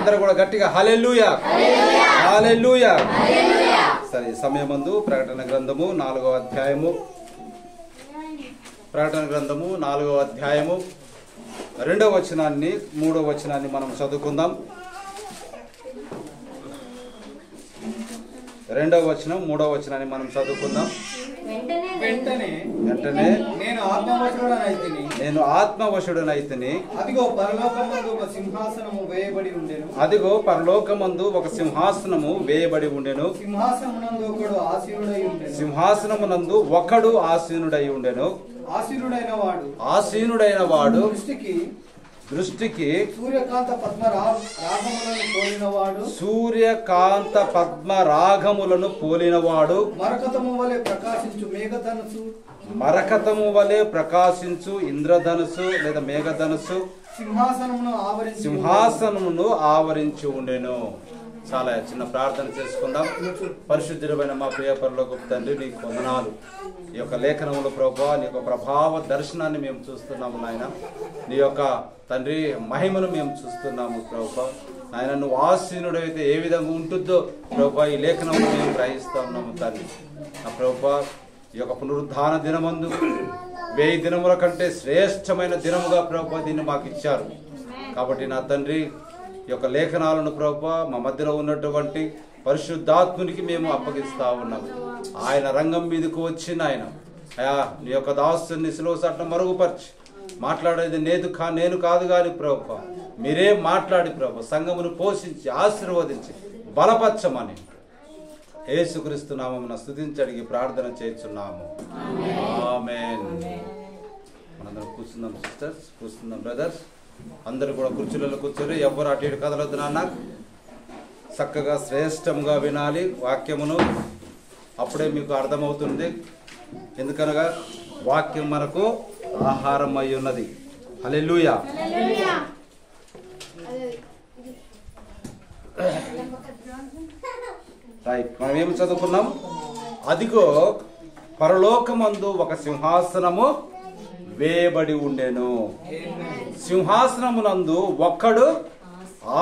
అందరూ కూడా గట్టిగా హల్లెలూయా హల్లెలూయా. సరే, సమయమందు ప్రకటన గ్రంథము 4వ అధ్యాయము, ప్రకటన గ్రంథము 4వ అధ్యాయము 2వ వచనాన్ని 3వ వచనాన్ని మనం చదువుకుందాం. 2వ వచనం 3వ వచనాన్ని మనం చదువుకుందాం. వెంటనే నేను ఆత్మవశుడనైతిని. అదిగో పరలోకమందు ఒక సింహాసనము వేయబడి ఉండెను. అదిగో పరలోకమందు ఒక సింహాసనము వేయబడి ఉండెను. సింహాసనమునందు ఒకడు ఆసీనుడై ఉండెను. ఆసీనుడైన వాడు దృష్టికి సూర్యకాంత పద్మరాగములను పోలినవాడు, మరకతము వలె ప్రకాశించు ఇంద్రధనుసు లేదా మేఘధనుసు సింహాసనమును ఆవరించి ఉండెను. చాలా చిన్న ప్రార్థన చేసుకుందాం. పరిశుద్ధుడైన మా ప్రియ పరలోకపు తండ్రి, నీకు వందనాలు. ఈ యొక్క లేఖనములు ప్రభువా, నీ యొక్క ప్రభావ దర్శనాన్ని మేము చూస్తున్నాము నాయన. నీ యొక్క తండ్రి మహిమను మేము చూస్తున్నాము ప్రభువా. ఆయన నువ్వు ఆసీనుడైతే ఏ విధంగా ఉంటుందో ప్రభువా, ఈ లేఖనములు మేము గ్రహిస్తూ ఉన్నాము తండ్రి. ఆ ప్రభువా, ఈ యొక్క పునరుద్ధాన దినమందు 1000 దినముల కంటే శ్రేష్టమైన దినముగా ప్రభువా దీన్ని మాకు ఇచ్చారు. కాబట్టి నా తండ్రి, ఈ యొక్క లేఖనాలను ప్రభువా మా మధ్యలో ఉన్నటువంటి పరిశుద్ధాత్మునికి మేము అప్పగిస్తా ఉన్నాము. ఆయన రంగం మీదకు వచ్చిన ఆయన అయా నీ యొక్క దాసుని శిలువ చాటున మరుగుపరిచి మాట్లాడేది నేను కాదు కానీ ప్రభువా మీరే మాట్లాడి ప్రభు సంఘమును పోషించి ఆశీర్వదించి బలపరచమని యేసుక్రీస్తు నామమున స్తుతించి అడిగి ప్రార్థన చేస్తున్నాము. ఆమేన్. మనందరం కూర్చుందాం సిస్టర్స్, కూర్చుందాం బ్రదర్స్. అందరూ కూడా కుర్చీలలో కూర్చొని ఎవ్వరు అటు ఇటు కదలొద్దు నాన్న. చక్కగా శ్రేష్టంగా వినాలి వాక్యమును, అప్పుడే మీకు అర్థమవుతుంది. ఎందుకనగా వాక్యం మనకు ఆహారం అయి ఉన్నది. హల్లెలూయా. రైట్, మనం ఏమి చదువుకున్నాం? అదిగో పరలోకమందు ఒక సింహాసనము వేయబడి ఉండెను. సింహాసనమునందు ఒక్కడు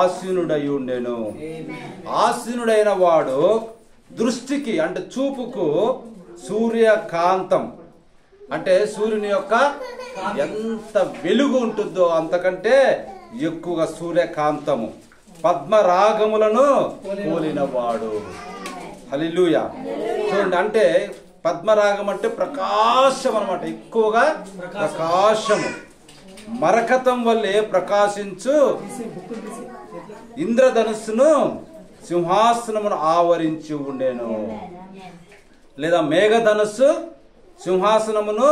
ఆసీనుడై ఉండెను. ఆసీనుడైన వాడు దృష్టికి అంటే చూపుకు సూర్యకాంతం అంటే సూర్యుని యొక్క ఎంత వెలుగు ఉంటుందో అంతకంటే ఎక్కువగా సూర్యకాంతము పద్మరాగములను పోలినవాడు. హల్లెలూయా. చూడండి, అంటే పద్మరాగం అంటే ప్రకాశం అన్నమాట, ఎక్కువగా ప్రకాశము. మరకతం వల్లే ప్రకాశించు ఇంద్రధనుస్సును సింహాసనమును ఆవరించి ఉండెను. లేదా మేఘధనుస్సు సింహాసనమును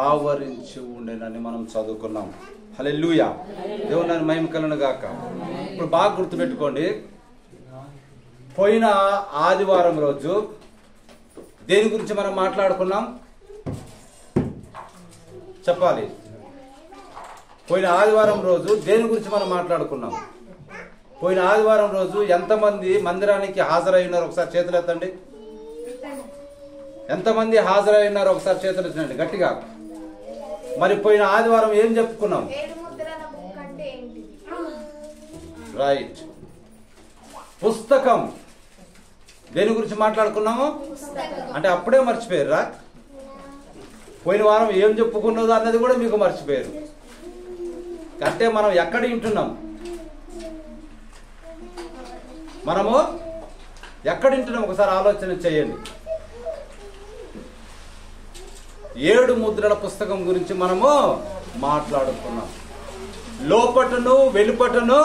ఆవరించి ఉండెనని మనం చదువుకున్నాం. హల్లెలూయా. దేవుని మహిమ కలుగును గాక. ఇప్పుడు బాగా గుర్తుపెట్టుకోండి, పోయిన ఆదివారం రోజు దేని గురించి మనం మాట్లాడుకున్నాం చెప్పాలి. పోయిన ఆదివారం రోజు దేని గురించి మనం మాట్లాడుకున్నాం? పోయిన ఆదివారం రోజు ఎంతమంది మందిరానికి హాజరై ఉన్నారు ఒకసారి చేతులు ఎత్తండి. ఎంతమంది హాజరై ఉన్నారు ఒకసారి చేతులు ఎత్తండి గట్టిగా. మరి పోయిన ఆదివారం ఏం చెప్పుకున్నాం? రైట్, పుస్తకం. దేని గురించి మాట్లాడుకున్నాము అంటే అప్పుడే మర్చిపోయారా? పోయిన వారం ఏం చెప్పుకున్నదో అన్నది కూడా మీకు మర్చిపోయారు. అంటే మనం ఎక్కడ వింటున్నాం? మనము ఎక్కడ వింటున్నాం ఒకసారి ఆలోచన చేయండి. 7 ముద్రల పుస్తకం గురించి మనము మాట్లాడుకున్నాం. లోపటను వెలుపటను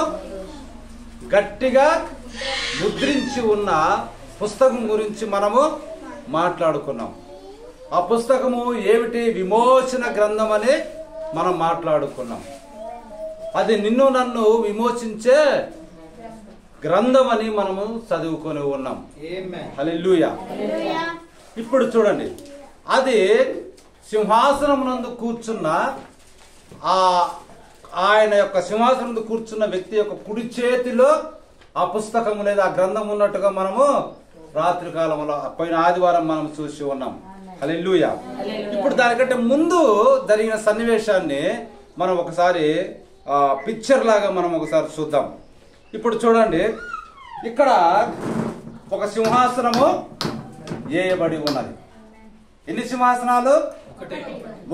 గట్టిగా ముద్రించి ఉన్న పుస్తకం గురించి మనము మాట్లాడుకున్నాం. ఆ పుస్తకము ఏమిటి? విమోచన గ్రంథం అని మనం మాట్లాడుకున్నాం. అది నిన్ను నన్ను విమోచించే గ్రంథం అని మనము చదువుకొని ఉన్నాం. హల్లెలూయా. ఇప్పుడు చూడండి, అది సింహాసనమునందు కూర్చున్న ఆయన యొక్క సింహాసనం కూర్చున్న వ్యక్తి యొక్క కుడి చేతిలో ఆ పుస్తకం లేదా ఆ గ్రంథం ఉన్నట్టుగా మనము రాత్రి కాలంలో పోయిన ఆదివారం మనం చూసి ఉన్నాం. హల్లెలూయా. ఇప్పుడు దానికంటే ముందు జరిగిన సన్నివేశాన్ని మనం ఒకసారి పిక్చర్ లాగా మనం ఒకసారి చూద్దాం. ఇప్పుడు చూడండి, ఇక్కడ ఒక సింహాసనము వేయబడి ఉన్నది. ఎన్ని సింహాసనాలు?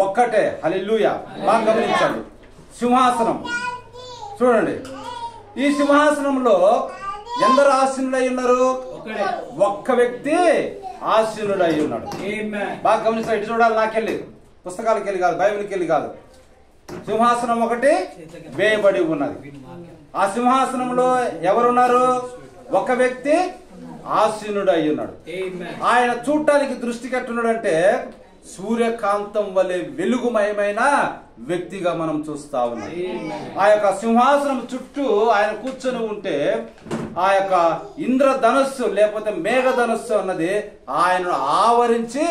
ఒక్కటే. హల్లెలూయా. బాగా గమనించండి. సింహాసనం చూడండి. ఈ సింహాసనంలో ఎందరు ఆసీనులై ఉన్నారు? ఒక్క వ్యక్తి ఆసీనుడై ఉన్నాడు. బాగా గమనించండి. ఇటు చూడాలి, నాకెళ్ళి పుస్తకాలకి వెళ్ళి కాదు, బైబిల్కి వెళ్ళి కాదు. సింహాసనం ఒకటి వేయబడి ఉన్నది. ఆ సింహాసనంలో ఎవరున్నారు? ఒక వ్యక్తి ఆసీనుడు అయి ఉన్నాడు. ఆయన చూడటానికి దృష్టి కట్టున్నాడు అంటే సూర్యకాంతం వలె వెలుగుమయమైన వ్యక్తిగా మనం చూస్తా ఉన్నాం. ఆ యొక్క సింహాసనం చుట్టూ ఆయన కూర్చొని ఉంటే ఆ యొక్క ఇంద్రధనస్సు లేకపోతే మేఘధనస్సు అన్నది ఆయనను ఆవరించి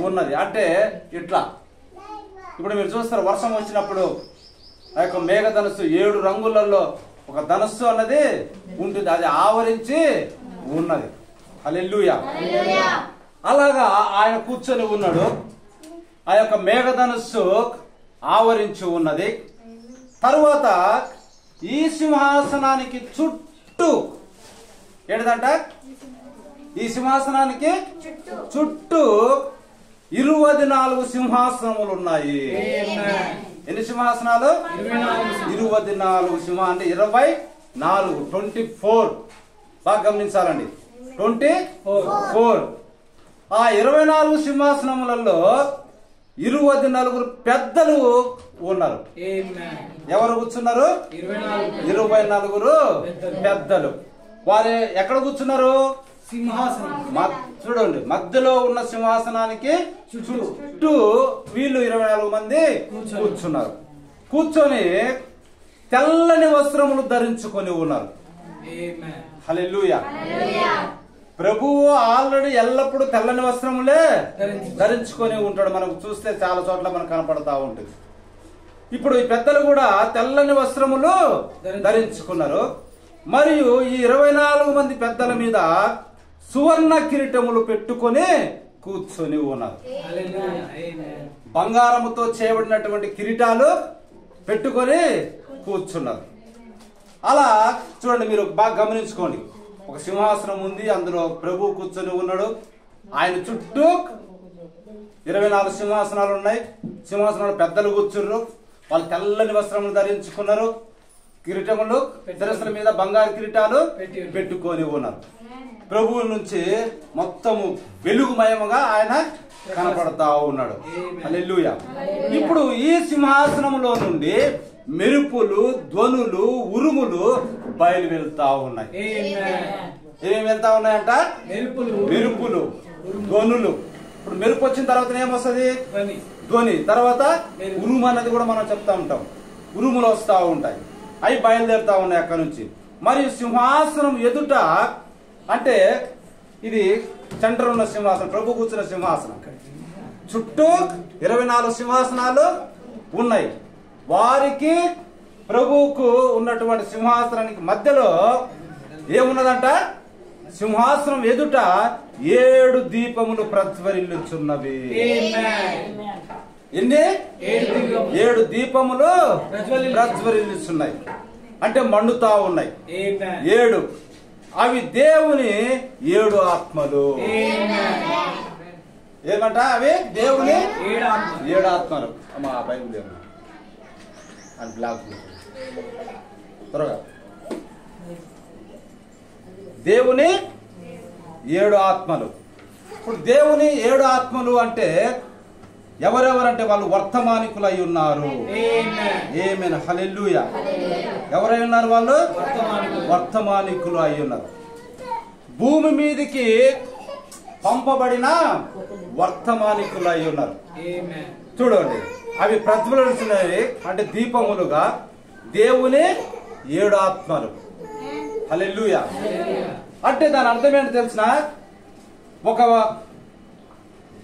ఉన్నది. అంటే ఇట్లా ఇప్పుడు మీరు చూస్తారు, వర్షం వచ్చినప్పుడు ఆ యొక్క మేఘధనస్సు 7 రంగులలో ఒక ధనస్సు అన్నది ఉంటుంది, అది ఆవరించి ఉన్నది. హల్లెలూయా. అలాగా ఆయన కూర్చొని ఉన్నాడు. ఆ యొక్క మేఘధనస్సు ఆవరించి ఉన్నది. తరువాత ఈ సింహాసనానికి చుట్టూ ఏంటంట? ఈ సింహాసనానికి చుట్టూ 24 సింహాసనములు ఉన్నాయి. ఎన్ని సింహాసనాలు? 24 సింహ అంటే 24, 24. బాగా గమనించాలండి, 24. ఆ 24 సింహాసనములలో 24 పెద్దలు ఉన్నారు. ఎవరు కూర్చున్నారు? 24 పెద్దలు. వారు ఎక్కడ కూర్చున్నారు? సింహాసనం. చూడండి, మధ్యలో ఉన్న సింహాసనానికి చుట్టూ వీళ్ళు 24 మంది కూర్చున్నారు. కూర్చొని తెల్లని వస్త్రములు ధరించుకొని ఉన్నారు. హల్లెలూయా. ప్రభువు ఆల్రెడీ ఎల్లప్పుడూ తెల్లని వస్త్రములే ధరించుకొని ఉంటాడు. మనకు చూస్తే చాలా చోట్ల మనకు కనపడతా ఉంటుంది. ఇప్పుడు ఈ పెద్దలు కూడా తెల్లని వస్త్రములు ధరించుకున్నారు. మరియు ఈ 24 మంది పెద్దల మీద సువర్ణ కిరీటములు పెట్టుకొని కూర్చొని ఉన్నారు. బంగారముతో చేయబడినటువంటి కిరీటాలు పెట్టుకొని కూర్చున్నారు. అలా చూడండి, మీరు బాగా గమనించుకోండి. ఒక సింహాసనం ఉంది, అందులో ప్రభు కూర్చొని ఉన్నాడు. ఆయన చుట్టూ 24 సింహాసనాలు ఉన్నాయి. సింహాసనాలు పెద్దలు కూర్చున్నారు. వాళ్ళు తెల్లని వస్త్రములు ధరించుకున్నారు. కిరీటములు, శిరస్సుల మీద బంగారు కిరీటాలు పెట్టుకొని ఉన్నారు. ప్రభువు నుంచి మొత్తము వెలుగుమయముగా ఆయన కనపడతా ఉన్నాడు. హల్లెలూయా. ఇప్పుడు ఈ సింహాసనములో నుండి మెరుపులు, ధ్వనులు, ఉరుములు బయలు వెళ్తా ఉన్నాయి. ఏమేమి వెళ్తా ఉన్నాయంట? మెరుపులు, ధ్వనులు. ఇప్పుడు మెరుపు వచ్చిన తర్వాత ఏమొస్తుంది? ధ్వని. తర్వాత ఉరుము అన్నది కూడా మనం చెప్తా ఉంటాం. ఉరుములు వస్తా ఉంటాయి, అవి బయలుదేరుతా ఉన్నాయి అక్కడ నుంచి. మరియు సింహాసనం ఎదుట, అంటే ఇది సెంటర్ ఉన్న సింహాసనం, ప్రభు కూర్చున్న సింహాసనం చుట్టూ 24 సింహాసనాలు ఉన్నాయి. వారికి ప్రభువుకు ఉన్నటువంటి సింహాసనానికి మధ్యలో ఏమున్నదంట? సింహాసనం ఎదుట 7 దీపములు ప్రజ్వరిల్లుచున్నవి. ఎన్ని? 7 దీపములు ప్రజ్వరిల్లుచున్నాయి, అంటే మండుతా ఉన్నాయి. 7 అవి దేవుని 7 ఆత్మలు. ఏమంట? అవి దేవుని 7 ఆత్మలు. అమ్మా బైబిల్ ఏమన్నా అని బ్లాక్ త్వరగా. దేవుని 7 ఆత్మలు. ఇప్పుడు దేవుని 7 ఆత్మలు అంటే ఎవరెవరంటే వాళ్ళు వర్తమానికులు అయి ఉన్నారు. ఆమేన్. హల్లెలూయా. ఎవరై ఉన్నారు? వాళ్ళు వర్తమానికులు అయి ఉన్నారు. భూమి మీదికి పంపబడిన వర్తమానికులు అయి ఉన్నారు. చూడండి, అవి ప్రజ్వలిస్తున్నాయి, అంటే దీపములుగా దేవుని 7 ఆత్మలు. హల్లెలూయా. అంటే దాని అర్థం ఏంటో తెలిసిన? ఒక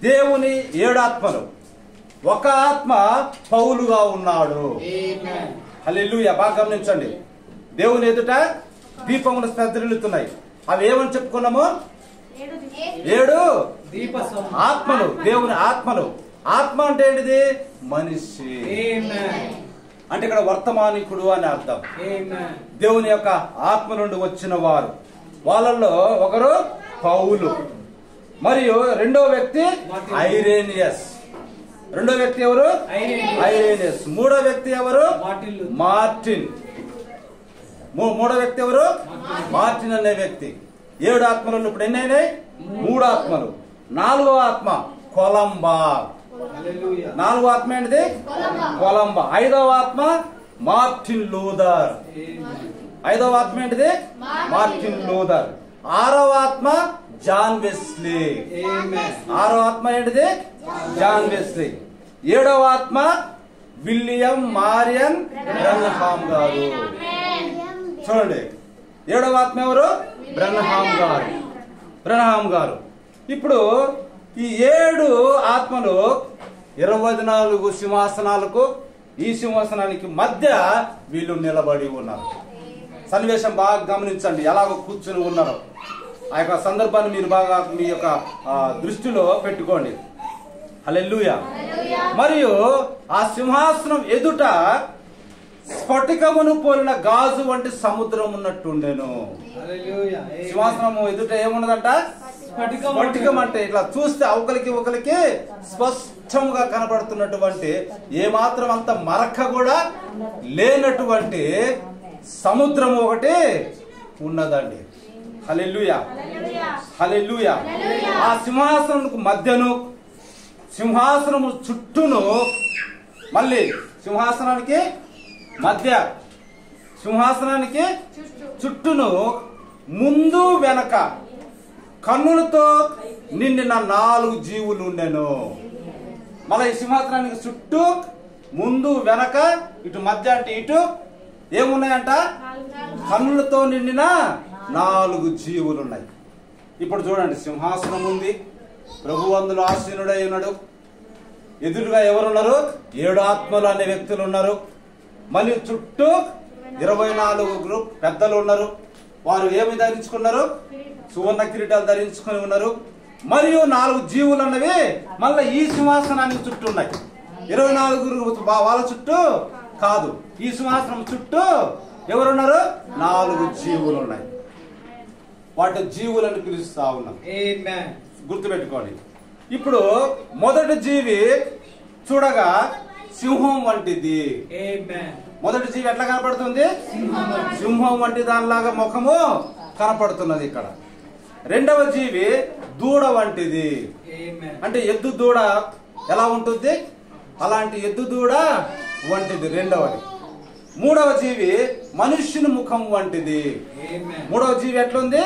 దేవుని 7 ఆత్మలు, ఒక ఆత్మ పౌలుగా ఉన్నాడు. హల్లెలూయా. బాగా గమనించండి. దేవుని ఎదుట దీపములు ప్రజ్వలిస్తున్నాయి. అవి ఏమని చెప్పుకున్నాము? 7 ఆత్మలు, దేవుని ఆత్మలు. ఆత్మ అంటే ఏంటిది? మనిషి. అంటే ఇక్కడ వర్తమానికుడు అని అర్థం. దేవుని యొక్క ఆత్మ నుండి వచ్చిన వారు. వాళ్ళల్లో ఒకరు పౌలు, మరియు రెండో వ్యక్తి ఐరేనియస్. రెండో వ్యక్తి ఎవరు? ఐరేనియస్. మూడో వ్యక్తి ఎవరు? మార్టిన్. మూడో వ్యక్తి ఎవరు? మార్టిన్ అనే వ్యక్తి. 7 ఆత్మలు ఇప్పుడు ఎన్ని అయినాయి? 3 ఆత్మలు. 4వ ఆత్మ కొలంబా. 4వ ఆత్మ ఏంటిది? కొలంబా. 5వ ఆత్మ మార్టిన్ లూథర్. 5వ ఆత్మ ఏంటిది? Martin Luther. 6వ ఆత్మ జాన్ వెస్లీ. 6వ ఆత్మ ఏంటిది? John Wesley. 7వ ఆత్మ విలియం మారియన్ బ్రన్హామ్ గారు. చూడండి, 7వ ఆత్మ ఎవరు? బ్రన్హామ్ గారు. ఇప్పుడు ఈ 7 ఆత్మలు 24 సింహాసనాలకు, ఈ సింహాసనానికి మధ్య వీళ్ళు నిలబడి ఉన్నారు. సన్నివేశం బాగా గమనించండి, ఎలాగో కూర్చుని ఉన్నారు. ఆ యొక్క సందర్భాన్ని మీరు బాగా మీ యొక్క దృష్టిలో పెట్టుకోండి. హల్లెలూయా. మరియు ఆ సింహాసనం ఎదుట స్ఫటికమును పోలిన గాజు వంటి సముద్రం ఉన్నట్టుండెను. సింహాసనము ఎదుట ఏమున్నదంట? స్ఫటికం. అంటే ఇట్లా చూస్తే ఒకరికి స్పష్టంగా కనబడుతున్నటువంటి, ఏమాత్రం అంత మరక కూడా లేనటువంటి సముద్రం ఒకటి ఉన్నదండి. హల్లెలూయా, హల్లెలూయా. ఆ సింహాసనముకు మధ్యను, సింహాసనము చుట్టూను, మళ్ళీ సింహాసనానికి మధ్య, సింహాసనానికి చుట్టూను, ముందు వెనక కన్నులతో నిండిన 4 జీవులు ఉండెను. మళ్ళీ ఈ సింహాసనానికి చుట్టూ, ముందు వెనక, ఇటు మధ్య అంటే ఇటు ఏమున్నాయంట? కన్నులతో నిండిన 4 జీవులు ఉన్నాయి. ఇప్పుడు చూడండి, సింహాసనం ఉంది, ప్రభు అందులో ఆసీనుడై ఉన్నాడు. ఎదురుగా ఎవరున్నారు? 7 ఆత్మలు అనే వ్యక్తులు ఉన్నారు. మళ్ళీ చుట్టూ 24 పెద్దలు ఉన్నారు. వారు ఏమి ధరించుకున్నారు? సువర్ణ కిరీటాలు ధరించుకొని ఉన్నారు. మరియు 4 జీవులు అన్నవి మళ్ళీ ఈ సింహాసనానికి చుట్టూ ఉన్నాయి. 24 వాళ్ళ చుట్టూ కాదు, ఈ సింహాసనం చుట్టూ ఎవరున్నారు? 4 జీవులు ఉన్నాయి. వాటి జీవులను పిలుస్తా ఉన్నాం. గుర్తుపెట్టుకోండి. ఇప్పుడు మొదటి జీవి చూడగా సింహం వంటిది. మొదటి జీవి ఎట్లా కనపడుతుంది? సింహం వంటి దానిలాగా ముఖము కనపడుతున్నది ఇక్కడ. రెండవ జీవి దూడ వంటిది. అంటే ఎద్దు దూడ ఎలా ఉంటుంది? అలాంటి ఎద్దు దూడ వంటిది రెండవది. మూడవ జీవి మనుష్యుని ముఖం వంటిది. మూడవ జీవి ఎట్లుంది?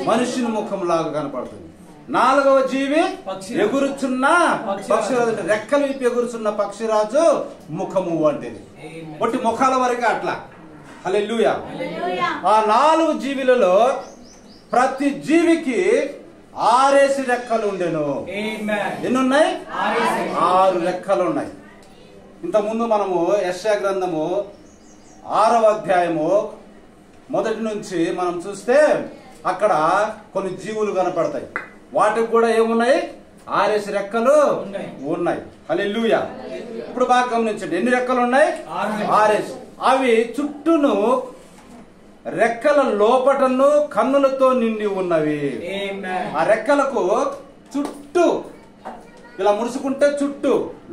మనుష్యుని ముఖం లాగా కనపడుతుంది. 4వ జీవి ఎగురుచున్న పక్షిరాజు, రెక్కలు విప్పి ఎగురుచున్న పక్షిరాజు ముఖము వంటిది. ఒట్టి ముఖాల వరకు అట్లా. హల్లెలూయా. ఆ 4 జీవులలో ప్రతి జీవికి 6 రెక్కలు ఉండెను. ఎన్నున్నాయి? 6 రెక్కలు ఉన్నాయి. ఇంత ముందు మనము యెషయా గ్రంథము 6వ అధ్యాయము 1 నుంచి మనం చూస్తే అక్కడ కొన్ని జీవులు కనపడతాయి. వాటికి కూడా ఏమున్నాయి? 6 రెక్కలు ఉన్నాయి. హల్లెలూయా. ఇప్పుడు బాగా గమనించండి, ఎన్ని రెక్కలు ఉన్నాయి? 6. అవి చుట్టూను రెక్కల లోపటను కన్నులతో నిండి ఉన్నవి. ఆ రెక్కలకు చుట్టూ ఇలా ముడుచుకుంటే చుట్టూ,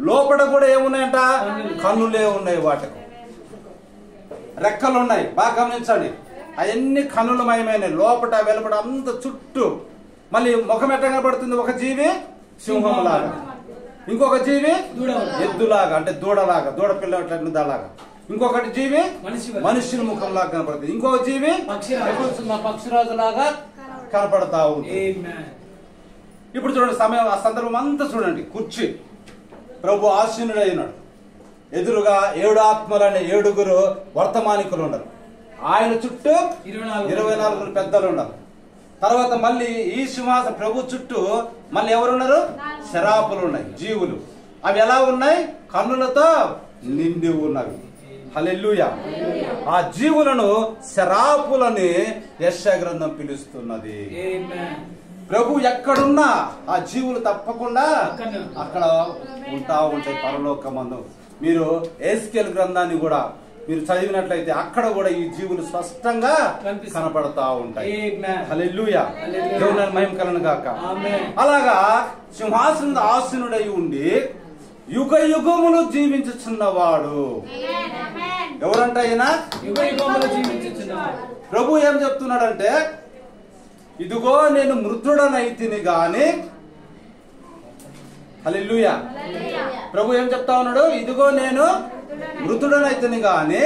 లోపల కూడా ఏమున్నాయంట? కన్నులే ఉన్నాయి. వాటికి రెక్కలు ఉన్నాయి. బాగా గమనించండి, అవన్నీ కన్నులమయమైన, లోపట వెలుపట అంత చుట్టూ. మళ్ళీ ముఖం ఎట్లా కనబడుతుంది? ఒక జీవి సింహం లాగా, ఇంకొక జీవి ఎద్దులాగా, అంటే దూడలాగా, దూడ పిల్ల దాలాగా. ఇంకొకటి జీవి మనుష్యుని ముఖం లాగా కనపడుతుంది. ఇంకొక జీవి పక్షిరాజు లాగా కనపడతా ఉంది. ఇప్పుడు చూడండి, సమయం ఆ సందర్భం అంతా చూడండి. కుర్చీ, ప్రభు ఆసీనుడై ఉన్నాడు. ఎదురుగా 7 ఆత్మలనే 7 వర్తమానికులు ఉన్నారు. ఆయన చుట్టూ 24 పెద్దలు ఉన్నారు. తర్వాత మళ్ళీ ఈ సింహాసనం ప్రభు చుట్టూ మళ్ళీ ఎవరున్నారు? శరాపులు ఉన్నాయి, జీవులు. అవి ఎలా ఉన్నాయి? కన్నులతో నిండి ఉన్నవి. హల్లెలూయా. ఆ జీవులను శరాపులని యెషయా గ్రంథం పిలుస్తున్నది. ప్రభు ఎక్కడున్నా ఆ జీవులు తప్పకుండా అక్కడ ఉంటా ఉంటాయి పరలోకమందు. మీరు ఎస్కేల్ గ్రంథాన్ని కూడా మీరు చదివినట్లయితే అక్కడ కూడా ఈ జీవులు స్పష్టంగా కనపడతా ఉంటాయి. హల్లెలూయా, దేవుని మహిమ కలుగును గాక. అలాగా సింహాసనం ఆసీనుడై ఉండి యుగ యుగములు జీవించుచున్నవాడు ఎవరంట? ఆయన ప్రభు ఏం చెప్తున్నాడంటే, ఇదిగో నేను మృతుడనైతిని గాని, హల్లెలూయా, ప్రభు ఏం చెప్తా ఉన్నాడు? ఇదిగో నేను మృతుడనైతిని గాని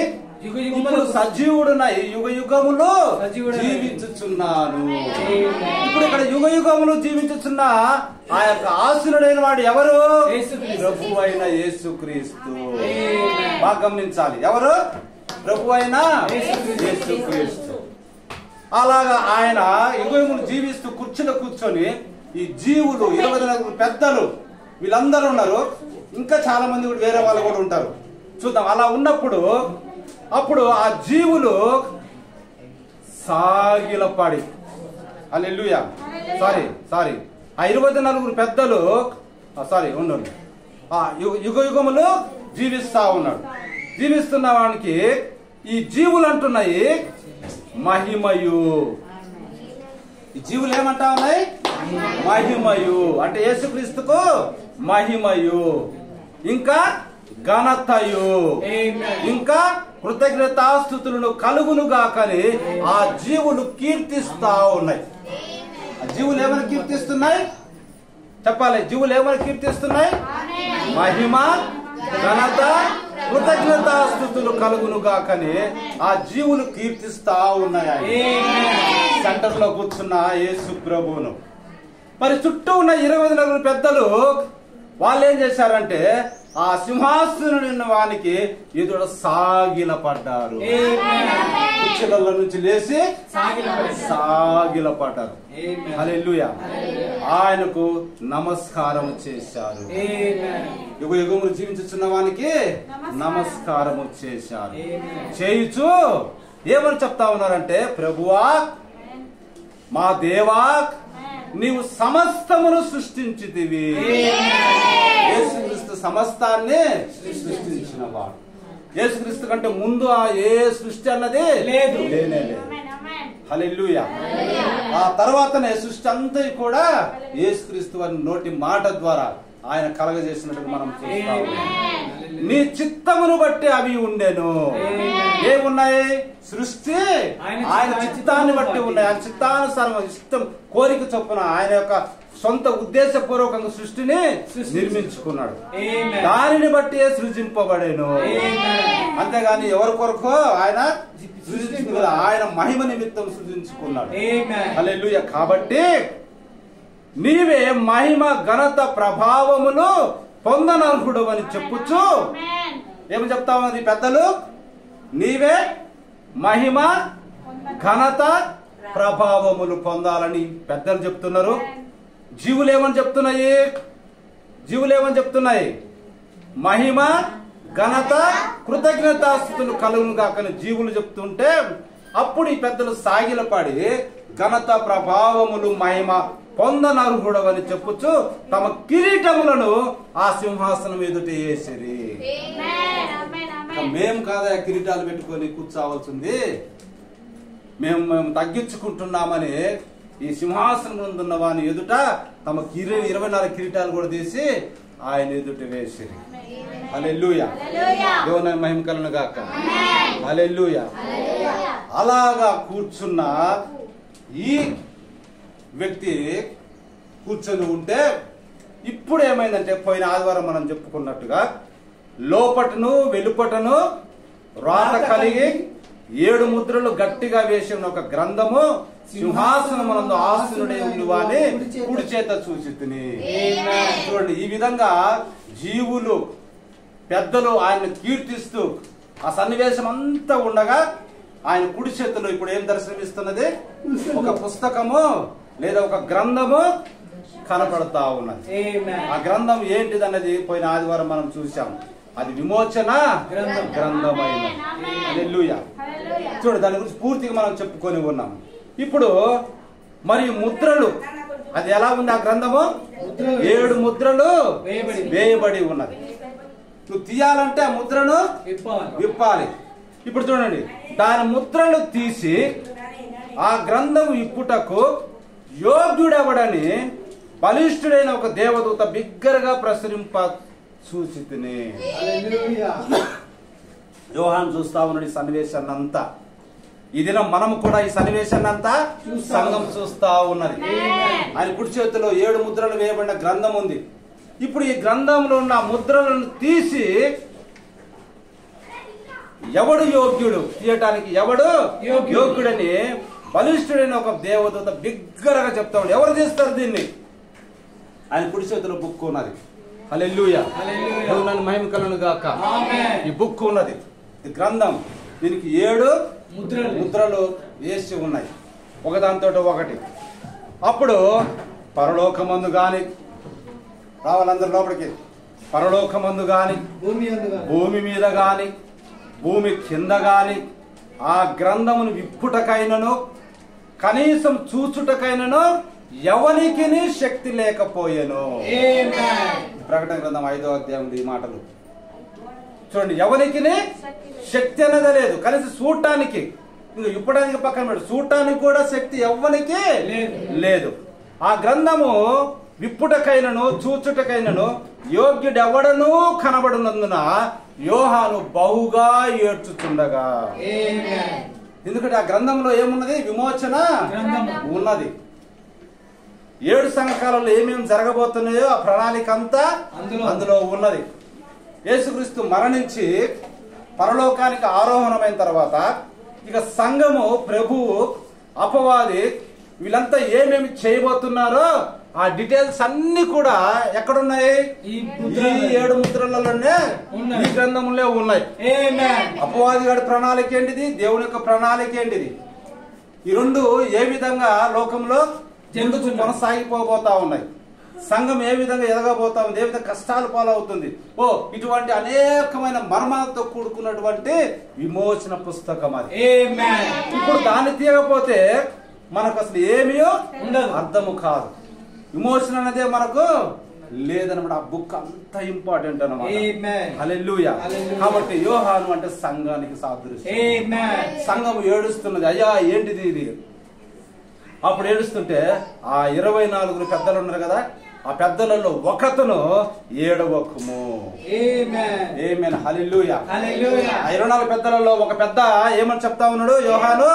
ఇప్పుడు సజీవుడునై యుగ యుగములు జీవించుచున్నాను. ఇప్పుడు ఇక్కడ యుగ యుగములు జీవించుచున్న ఆ యొక్క ఆసీనుడైన వాడు ఎవరు? ప్రభు అయిన యేసుక్రీస్తు. బాగా గమనించాలి, ఎవరు? ప్రభు అయిన యేసుక్రీస్తు. అలాగా ఆయన యుగ యుగములు జీవిస్తూ కుర్చీలో కూర్చొని ఈ జీవులు 24 పెద్దలు వీళ్ళందరూ ఉన్నారు. ఇంకా చాలా మంది కూడా వేరే వాళ్ళు కూడా ఉంటారు. చూద్దాం. అలా ఉన్నప్పుడు అప్పుడు ఆ జీవులు సాగిలపడి, హల్లెలూయా, సారీ ఆ 24 పెద్దలు ఉండండి, ఆ యుగ యుగములు జీవిస్తా ఉన్నాడు. జీవిస్తున్న వానికి ఈ జీవులు అంటున్నాయి మహిమయు. ఈ జీవులు ఏమంటా ఉన్నాయి? మహిమయు అంటే యేసుక్రీస్తుకు మహిమయు, ఇంకా ఘనతయు, ఇంకా కృతజ్ఞతాస్తుతులను కలుగును గాకని ఆ జీవులు కీర్తిస్తా ఉన్నాయి. ఆ జీవులు ఏమని కీర్తిస్తున్నాయి? చెప్పాలి. జీవులు ఏమని కీర్తిస్తున్నాయి? మహిమ, ఘనత, కృతజ్ఞతాస్తుతులు కలుగును గాకని ఆ జీవులు కీర్తిస్తా ఉన్నాయి. సెంటర్ లో కూర్చున్న యేసు ప్రభువును. మరి చుట్టూ ఉన్న 24 పెద్దలు వాళ్ళు ఏం చేశారంటే ఆ సింహాసనుడు వానికి ఎదుట సాగిలపడ్డారు. కుర్చీలలో నుంచి లేచి సాగిలపడ్డారు. హల్లెలూయా, ఆయనకు నమస్కారం చేశారు. యుగ యుగములు జీవించుచున్న వానికి నమస్కారము చేశారు. చేయుచు ఏమని చెప్తా ఉన్నారంటే, ప్రభువా, మా దేవా, నీవు సమస్తమును సృష్టించితివి. యేసుక్రీస్తు సమస్తాన్ని సృష్టించిన వాడు. యేసుక్రీస్తు కంటే ముందు ఏ సృష్టి అన్నది లేదు, లేనే లేదు. హల్లెలూయా. ఆ తర్వాతనే సృష్టి అంతా కూడా యేసుక్రీస్తు వారి నోటి మాట ద్వారా ఆయన కలగజేసినట్టు మనం చూస్తాము. నీ చిత్తమును బట్టి అవి ఉండెను. ఏమున్నాయి? సృష్టి ఆయన చిత్తాన్ని బట్టి ఉన్నాయి. ఆయన చిత్తానుసారం ఇష్టం కోరిక చొప్పున ఆయన యొక్క సొంత ఉద్దేశపూర్వకంగా సృష్టిని నిర్మించుకున్నాడు. దానిని బట్టి సృజింపబడేను. అంతేగాని ఎవరి కొరకు ఆయన సృజించుకున్నాడు? ఆయన మహిమ నిమిత్తం సృజించుకున్నాడు. హల్లెలూయా. కాబట్టి నీవే మహిమ, ఘనత, ప్రభావములు పొందనర్హుడు అని చెప్పుచు ఏమి చెప్తా ఉన్నది పెద్దలు? నీవే మహిమ, ఘనత, ప్రభావములు పొందాలని పెద్దలు చెప్తున్నారు. జీవులు ఏమని చెప్తున్నాయి? జీవులు ఏమని చెప్తున్నాయి? మహిమ, ఘనత, కృతజ్ఞతాస్తుతులు కలుగును గాకని జీవులు చెప్తుంటే, అప్పుడు ఈ పెద్దలు సాగిలపడి ఘనత, ప్రభావములు, మహిమ పొందనర్హుడవని చెప్పుచు తమ కిరీటములను ఆ సింహాసనం ఎదుట వేసిరి. మేము కాదా కిరీటాలు పెట్టుకొని కూర్చోవలసింది? మేము తగ్గించుకుంటున్నామని ఈ సింహాసనం ముందున్న వాని ఎదుట తమ 24 కిరీటాలు కూడా తీసి ఆయన ఎదుట వేసిరి. హల్లెలూయా, దేవుని మహిమ కలుగును గాక. హల్లెలూయా. అలాగా కూర్చున్న ఈ వ్యక్తి కూర్చొని ఉంటే ఇప్పుడు ఏమైందంటే, పోయిన ఆదివారం మనం చెప్పుకున్నట్టుగా లోపటను వెలుపటను రాత కలిగి 7 ముద్రలు గట్టిగా వేసిన ఒక గ్రంథము సింహాసనమునందు ఆసీనుడై ఉండి వాని కుడి చేత చూచితిని. చూడండి, ఈ విధంగా జీవులు పెద్దలు ఆయన కీర్తిస్తూ ఆ సన్నివేశం అంతా ఉండగా ఆయన కుడి చేతిలో ఇప్పుడు ఏం దర్శనమిస్తున్నది? ఒక పుస్తకము లేదా ఒక గ్రంథము కనపడతా ఉన్నది. ఆ గ్రంథం ఏంటిది అన్నది పోయిన ఆదివారం మనం చూసాం. అది విమోచన గ్రంథమైన. హల్లెలూయా. చూడు, దాని గురించి పూర్తిగా మనం చెప్పుకొని ఉన్నాం. ఇప్పుడు మరి ముద్రలు, అది ఎలా ఉంది? ఆ గ్రంథము 7 ముద్రలు వేయబడి ఉన్నది. నువ్వు తీయాలంటే ఆ ముద్రను విప్పాలి. ఇప్పుడు చూడండి, దాని ముద్రలు తీసి ఆ గ్రంథం విప్పుటకు యోగ్యుడెవడని బలిష్ఠుడైన ఒక దేవదూత బిగ్గరగా ప్రసరింప సూచితిని. యోహాను చూస్తా ఉన్నాడు ఈ సన్నివేశాన్ని అంతా. ఈ దినం మనము కూడా ఈ సన్నివేశాన్ని అంతా సంఘం చూస్తా ఉన్నది. ఆయన కుడి చేతిలో 7 ముద్రలు వేయబడిన గ్రంథం ఉంది. ఇప్పుడు ఈ గ్రంథంలో ఉన్న ముద్రలను తీసి ఎవడు యోగ్యుడు తీయటానికి, ఎవడు యోగ్యుడని బలిష్ఠుడైన ఒక దేవదూత బిగ్గరగా చెప్తా ఉన్నాడు. ఎవరు చేస్తారు దీన్ని? ఆయన కుడి చేతిలో బుక్ ఉన్నది. హల్లెలూయా, దేవుని మహిమ కలుగును గాక. ఈ బుక్ ఉన్నది, ఈ గ్రంథం. దీనికి 7 ముద్రలు వేసి ఉన్నాయి, ఒకదాంతో ఒకటి. అప్పుడు పరలోకమందు గాని, రావాలందరూ లోపలికి, పరలోకమందు గాని, భూమి మీద గాని, భూమి కింద గాని ఆ గ్రంథమును విప్పుటకైనను కనీసం చూచుటకైనను ఎవనికి శక్తి లేకపోయేను. ప్రకటన గ్రంథం 5వ అధ్యాయం ఈ మాటలు చూడండి. ఎవరికి శక్తి అనేది లేదు, కనీసం చూడటానికి, ఇంకా ఇప్పడానికి పక్కన పెడు, చూడటానికి కూడా శక్తి ఎవ్వనికి లేదు. ఆ గ్రంథము విప్పుటకైనను చూచుటకైనను యోగ్యుడెవడను కనబడినందున యోహాను బహుగా ఏడ్చుచుండగా. ఎందుకంటే ఆ గ్రంథంలో ఏమున్నది? విమోచన ఉన్నది. 7 సంఘకాలంలో ఏమేమి జరగబోతున్నాయో ఆ ప్రణాళిక అంతా అందులో ఉన్నది. యేసుక్రీస్తు మరణించి పరలోకానికి ఆరోహణమైన తర్వాత ఇక సంఘము, ప్రభువు, అపవాది వీళ్ళంతా ఏమేమి చేయబోతున్నారో ఆ డీటెయిల్స్ అన్ని కూడా ఎక్కడున్నాయి? ఈ 7 ముద్రలలోనే, ఈ గ్రంథంలో ఉన్నాయి. అపవాది గారి ప్రణాళిక ఏంటిది? దేవుని యొక్క ప్రణాళిక ఏంటిది? ఈ 2 ఏ విధంగా లోకంలో ముందుకు కొనసాగిపోతా ఉన్నాయి, సంఘం ఏ విధంగా ఎదగబోతా ఉంది, ఏ విధంగా కష్టాలు పాలవుతుంది. ఇటువంటి అనేకమైన మర్మాలతో కూడుకున్నటువంటి విమోచన పుస్తకం అది. ఇప్పుడు దాన్ని తీయకపోతే మనకు అసలు ఏమీ అర్థము కాదు. విమోచన అనేది మనకు లేదన్నమాట. ఆ బుక్ అంత ఇంపార్టెంట్ అన్నమాట. హల్లెలూయా. కాబట్టి యోహాను అంటే సంఘానికి సాదృశ్యం. సంఘం ఏడుస్తున్నది, అయ్యా ఏంటిది ఇది? అప్పుడు ఏడుస్తుంటే ఆ 24 పెద్దలు ఉన్నారు కదా, ఆ పెద్దలలో ఒకతను ఏడవకుము. ఆమేన్. హల్లెలూయా. ఆ 24 పెద్దలలో ఒక పెద్ద ఏమని చెప్తా ఉన్నాడు యోహాను?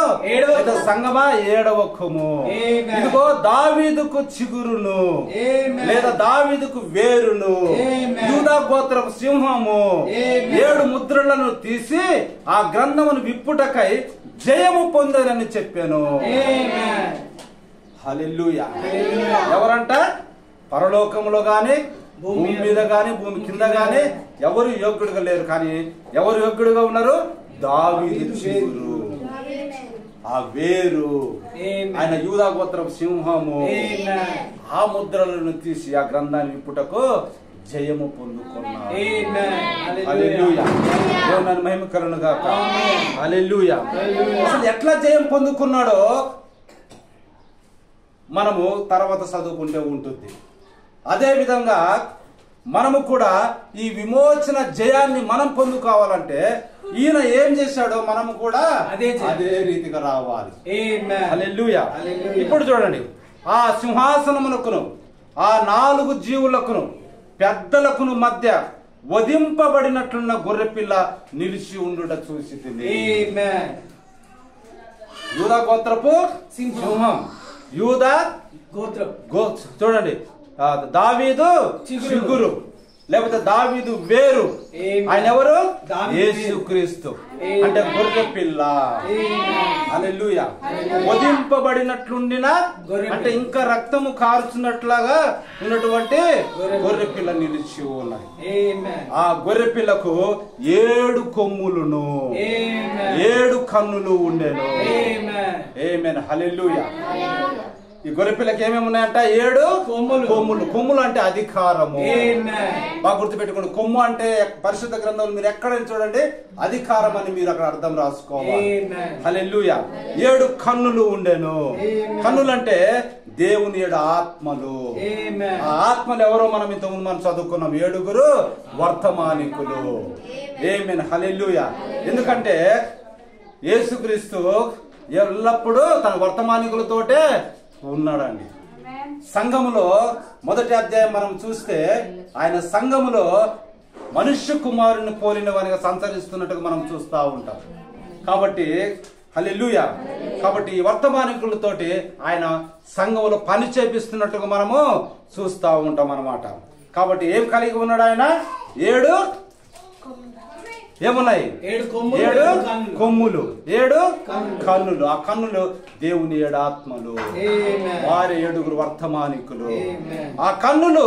సంగమా ఏడవకుము, ఇదిగో దావీదుకు చిగురును లేదా దావీదుకు వేరును, యూదా గోత్రపు సింహము 7 ముద్రలను తీసి ఆ గ్రంథమును విప్పుటకై జయము పొందనని చెప్పాను. హల్లెలూయా. ఎవరంట? పరలోకములో గాని, భూమి మీద గాని, భూమి కింద గాని ఎవరు యోగ్యుడుగా లేరు. కానీ ఎవరు యోగ్యుడుగా ఉన్నారు? దావీదు చిగురు, ఆ వేరు, ఆయన యూదా గోత్రపు సింహము. ఆ ముద్రలను తీసి ఆ గ్రంథాన్ని విప్పుటకు జయము పొందుకున్నారు. హల్లెలూయా. దేవుని మహిమ కలుగును గాక. హల్లెలూయా. అసలు ఎట్లా జయం పొందుకున్నాడో మనము తర్వాత చదువుకుంటే ఉంటుంది. అదే విధంగా మనము కూడా ఈ విమోచన జయాన్ని మనం పొందుకోవాలంటే ఈయన ఏం చేశాడో మనము కూడా అదే రీతిగా రావాలి. హల్లెలూయా. ఇప్పుడు చూడండి, ఆ సింహాసనమునకును ఆ 4 జీవులకును పెద్దలకును మధ్య వధింపబడినట్లున్న గొర్రెపిల్ల నిలిచి ఉండుట చూసి యూదా గోత్రపు సింహం, యూదా చూడండి, దావీదు చిగురు లేకపోతే దావీదు వేరు. ఆయన ఎవరు? యేసుక్రీస్తు అంటే గొర్రె పిల్ల. హల్లెలూయా. వధింపబడినట్లుండిన అంటే ఇంకా రక్తము కారుచున్నట్లాగా ఉన్నటువంటి గొర్రె పిల్ల నిలిచి ఉన్నది. ఆ గొర్రె పిల్లకు 7 కొమ్ములును 7 కన్నులు ఉండేను. ఆమేన్. హల్లెలూయా. ఈ గొర్రెపిల్లకి ఏమేమి ఉన్నాయంట? 7 కొమ్ములు. కొమ్ములు అంటే అధికారము. బాగా గుర్తుపెట్టుకోండి. కొమ్ము అంటే పరిశుద్ధ గ్రంథంలో మీరు ఎక్కడైనా చూడండి అధికారం అని మీరు అక్కడ అర్థం రాసుకోవాలి. హల్లెలూయా. 7 కన్నులు ఉండేను. కన్నులు అంటే దేవుని 7 ఆత్మలు. Amen. ఆ ఆత్మలు ఎవరో మనం ఇంతకుముందు మనం చదువుకున్నాం, 7 వర్తమానికులు. ఆమేన్, హల్లెలూయా. ఎందుకంటే యేసుక్రీస్తు ఎల్లప్పుడూ తన వర్తమానికులతోటే ఉన్నాడండి. సంఘములో మొదటి అధ్యాయం మనం చూస్తే ఆయన సంఘములో మనుష్య కుమారుని పోలిన వారిగా సంచరిస్తున్నట్టుగా మనం చూస్తూ ఉంటాం. కాబట్టి హల్లెలూయా. కాబట్టి ఈ వర్తమానికులతోటి ఆయన సంఘములో పని చేపిస్తున్నట్టుగా మనము చూస్తూ ఉంటాం అన్నమాట. కాబట్టి ఏం కలిగి ఉన్నాడు ఆయన? 7 ఏమున్నాయి? 7 కొమ్ములు, 7 కన్నులు. ఆ కన్నులు దేవుని 7 ఆత్మలు, వారి 7 వర్తమానికులు. ఆ కన్నులు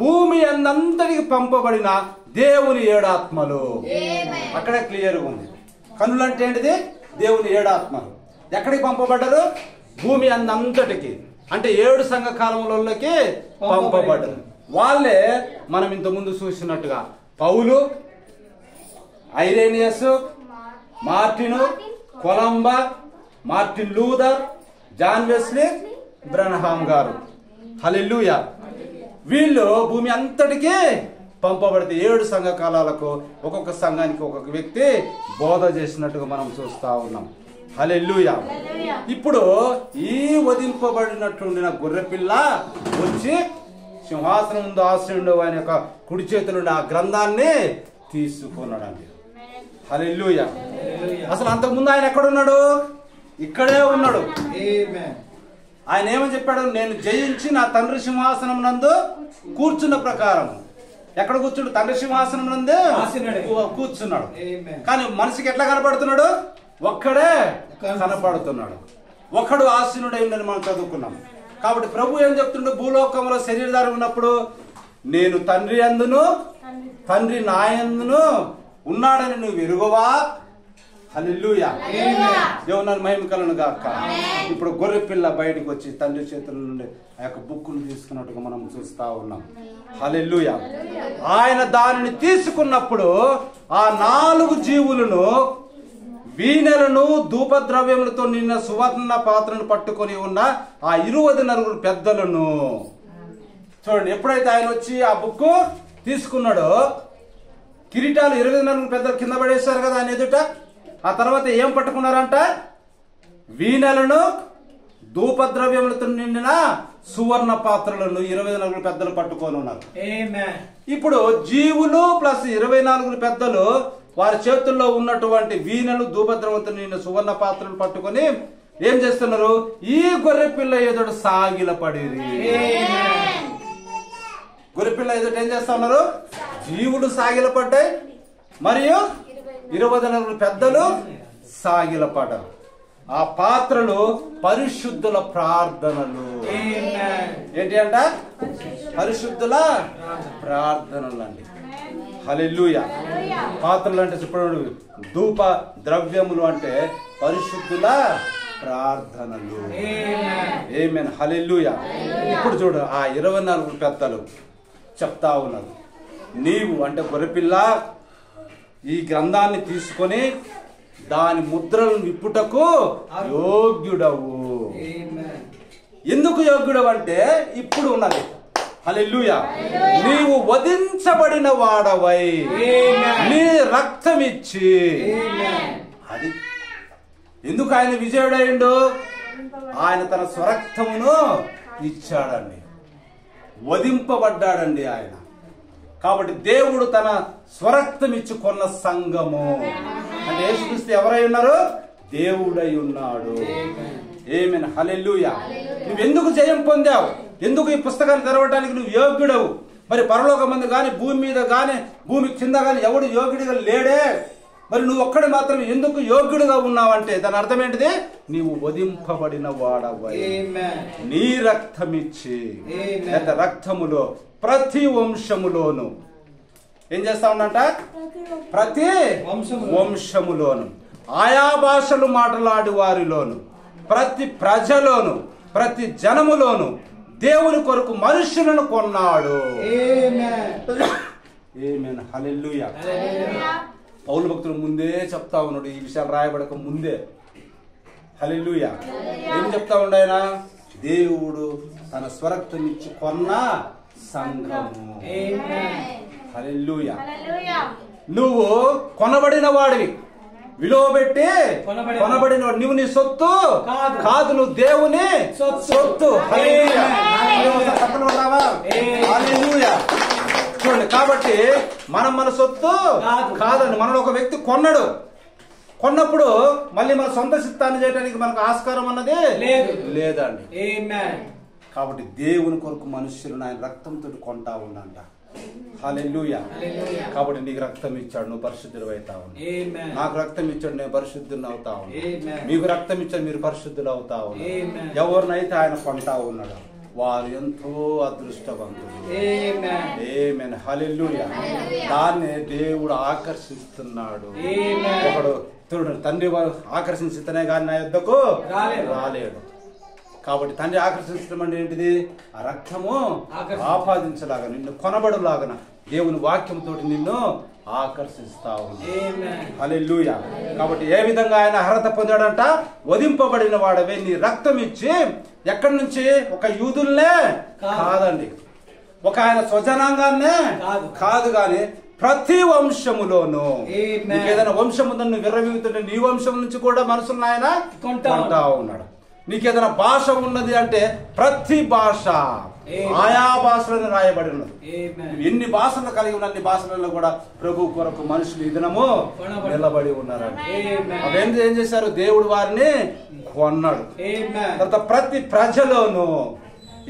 భూమి అంతటికి పంపబడిన దేవుని 7 ఆత్మలు. అక్కడే క్లియర్ గా ఉంది. కన్నులు అంటే ఏంటిది? దేవుని 7 ఆత్మలు. ఎక్కడికి పంపబడ్డారు? భూమి అంతటికి, అంటే 7 సంఘ కాలంలోకి పంపబడ్డారు. వాళ్ళే మనం ఇంత ముందు చూసినట్టుగా Paul, Irenaeus, Martin, Columba, Martin Luther, John Wesley, Branham గారు. హల్లెలూయా. వీళ్ళు భూమి అంతటికి పంపబడితే 7 సంఘ కాలాలకు ఒక్కొక్క సంఘానికి ఒక్కొక్క వ్యక్తి బోధ చేసినట్టుగా మనం చూస్తా ఉన్నాం. హల్లెలూయా. ఇప్పుడు ఈ వధింపబడినట్టుండిన గొర్రెపిల్ల వచ్చి సింహాసనం ముందు ఆశ్రయుడు ఆయన యొక్క కుడి చేతుల నుండి ఆ గ్రంథాన్ని తీసుకున్నాడండి. హల్లెలూయా. అసలు అంతకుముందు ఆయన ఎక్కడున్నాడు? ఇక్కడే ఉన్నాడు. ఆయన ఏమని చెప్పాడు? నేను జయించి నా తండ్రి సింహాసనం నందు కూర్చున్న ప్రకారం. ఎక్కడ కూర్చుండు? తండ్రి సింహాసనం నందు కూర్చున్నాడు. కానీ మనిషికి ఎట్లా కనపడుతున్నాడు? ఒక్కడే కనపడుతున్నాడు. ఒక్కడు ఆసీనుడై ఉండని మనం చదువుకున్నాం. కాబట్టి ప్రభు ఏం చెప్తుండు? భూలోకంలో శరీరధారి ఉన్నప్పుడు నేను తండ్రి అందును తండ్రి నా యందును ఉన్నాడని నువ్వు ఎరుగవా? హల్లెలూయా. దేవుని మహిమ కలుగును గాక. ఇప్పుడు గొర్రె పిల్ల బయటకు వచ్చి తండ్రి చేతుల నుండి ఆ యొక్క బుక్కును తీసుకున్నట్టుగా మనం చూస్తా ఉన్నాం. హల్లెలూయా. ఆయన దానిని తీసుకున్నప్పుడు ఆ 4 జీవులను, వీణెలను, ధూపద్రవ్యములతో నిన్న సువర్ణ పాత్రను పట్టుకొని ఉన్న ఆ 24 పెద్దలను చూడండి. ఎప్పుడైతే ఆయన వచ్చి ఆ బుక్ తీసుకున్నాడో కిరీటాలు 24 పెద్దలు కింద పడేశారు కదా ఆయన ఎదుట. ఆ తర్వాత ఏం పట్టుకున్నారంట? వీణెలను, ధూపద్రవ్యములతో నిండిన సువర్ణ పాత్రలను 24 పెద్దలు పట్టుకొని ఉన్నారు. ఇప్పుడు జీవులు ప్లస్ 24 పెద్దలు వారి చేతుల్లో ఉన్నటువంటి వీణలు, ధూపద్రవ్యంతో నిండిన సువర్ణ పాత్రలు పట్టుకొని ఏం చేస్తున్నారు? ఈ గొర్రె పిల్ల ఎదుట సాగిలపడిరి. గొర్రెపిల్ల ఎదుట ఏం చేస్తా ఉన్నారు? జీవులు సాగిలపడ్డాయి, మరియు 24 పెద్దలు సాగిలపడ్డారు. ఆ పాత్రలు పరిశుద్ధుల ప్రార్థనలు. ఏంటి అంట? పరిశుద్ధుల ప్రార్థనలు అండి. హల్లెలూయా. పాత్రలు అంటే ఇప్పుడు ధూప ద్రవ్యములు అంటే పరిశుద్ధుల ప్రార్థనలు. ఆమేన్, హల్లెలూయా. ఇప్పుడు చూడు, ఆ 24 పెద్దలు చెప్తా ఉన్నారు, నీవు అంటే గొర్రెపిల్ల ఈ గ్రంథాన్ని తీసుకొని దాని ముద్రలను విప్పుటకు యోగ్యుడవు. ఎందుకు యోగ్యుడవు అంటే ఇప్పుడు ఉన్నది. హల్లెలూయా. నీవు వధించబడిన వాడవై నీ రక్తమిచ్చి. అది ఎందుకు ఆయన విజయుడైండు? ఆయన తన స్వరక్తమును ఇచ్చాడండి, వధింపబడ్డాడండి ఆయన. కాబట్టి దేవుడు తన స్వరక్తం ఇచ్చి కొన్న సంఘము అంటే యేసుక్రీస్తు ఎవరై ఉన్నారు? దేవుడై ఉన్నాడు. ఆమేన్, హల్లెలూయా. నువ్వు ఎందుకు జయం పొందావు? ఎందుకు ఈ పుస్తకాన్ని తెరవడానికి నువ్వు యోగ్యుడవు? మరి పరలోకమందు గాని, భూమి మీద గాని, భూమి కింద గాని ఎవడు యోగ్యుడిగా లేడే. మరి నువ్వు ఒక్కడు మాత్రం ఎందుకు యోగ్యుడుగా ఉన్నావంటే దాని అర్థం ఏంటిది? నీవు వధింపబడిన వాడవై నీ రక్తమిచ్చి. రక్తములో ప్రతి వంశములోను ఏం చేస్తా ఉన్నంట? ప్రతి వంశములోను, ఆయా భాషలు మాట్లాడి వారిలోను, ప్రతి ప్రజలోను, ప్రతి జనములోను దేవుని కొరకు మనుషులను కొన్నాడు. ఆమేన్, హల్లెలూయా. పౌలు భక్తుడు ముందే చెప్తా ఉన్నాడు ఈ విషయాలు రాయబడక ముందే. హల్లెలూయా. ఏం చెప్తా ఉండు ఆయన? దేవుడు తన స్వరక్తమిచ్చి కొన్న సంఘము. హల్లెలూయా. నువ్వు కొనబడిన వాడివి, విలువ పెట్టి కొనబడిన వాడు. నువ్వు నీ సొత్తు కాదు, నువ్వు దేవుని సొత్తు. హల్లెలూయా. చూడండి, కాబట్టి మన సొత్తు కాదండి. మనలో ఒక వ్యక్తి కొన్నప్పుడు మళ్ళీ మన సొంత చిత్తాన్ని చేయడానికి మనకు ఆస్కారం అన్నది లేదండి. కాబట్టి దేవుని కొరకు మనుష్యులు ఆయన రక్తంతో కొంటా ఉన్నంట. హల్లెలూయా. కాబట్టి నీకు రక్తం ఇచ్చాడు, నువ్వు పరిశుద్ధులు అవుతా ఉన్నావు. నాకు రక్తం ఇచ్చాడు, నేను పరిశుద్ధుని అవుతా ఉన్నా. మీకు రక్తం ఇచ్చాడు, మీరు పరిశుద్ధులు అవుతా ఉన్నారు. ఎవరినైతే ఆయన కొంటా ఉన్నాడు వారు ఎంతో అదృష్టవంతులు. ఆమేన్. హల్లెలూయా. దాన్ని దేవుడు ఆకర్షిస్తున్నాడు. ఒకడు తండ్రి ఆకర్షించితేనే కానీ నా యొద్దకు రాలేడు. కాబట్టి తండ్రి ఆకర్షించడం అంటే ఏంటిది? ఆ రక్తము ఆపాదించలాగా, నిన్ను కొనబడులాగన దేవుని వాక్యంతో నిన్ను ఆకర్షిస్తా ఉంది. హల్లెలూయా. కాబట్టి ఏ విధంగా ఆయన అర్హత పొందాడంట? వధింపబడిన వాడవే, నీ రక్తం ఇచ్చి. ఎక్కడి నుంచి? ఒక యూదుల్నే కాదండి, ఒక ఆయన స్వజనాంగాన్నే కాదు, గాని ప్రతి వంశములోను. నీకు ఏదైనా వంశం ఉందని విర్రవీగుతుంటే నీ వంశం నుంచి కూడా మనుషులను ఆయన కొంటా ఉన్నాడు. నీకేదైనా భాష ఉన్నది అంటే ప్రతి భాష ఆయా భాషలను రాయబడి ఉన్నది. ఎన్ని భాషలు కలిగి ఉన్న అన్ని భాషలలో కూడా ప్రభు కొరకు మనుషులు ఈ దినము నిలబడి ఉన్నారండి. అవేంటి ఏం చేశారు? దేవుడు వారిని కొన్నాడు. తర్వాత ప్రతి ప్రజలోను,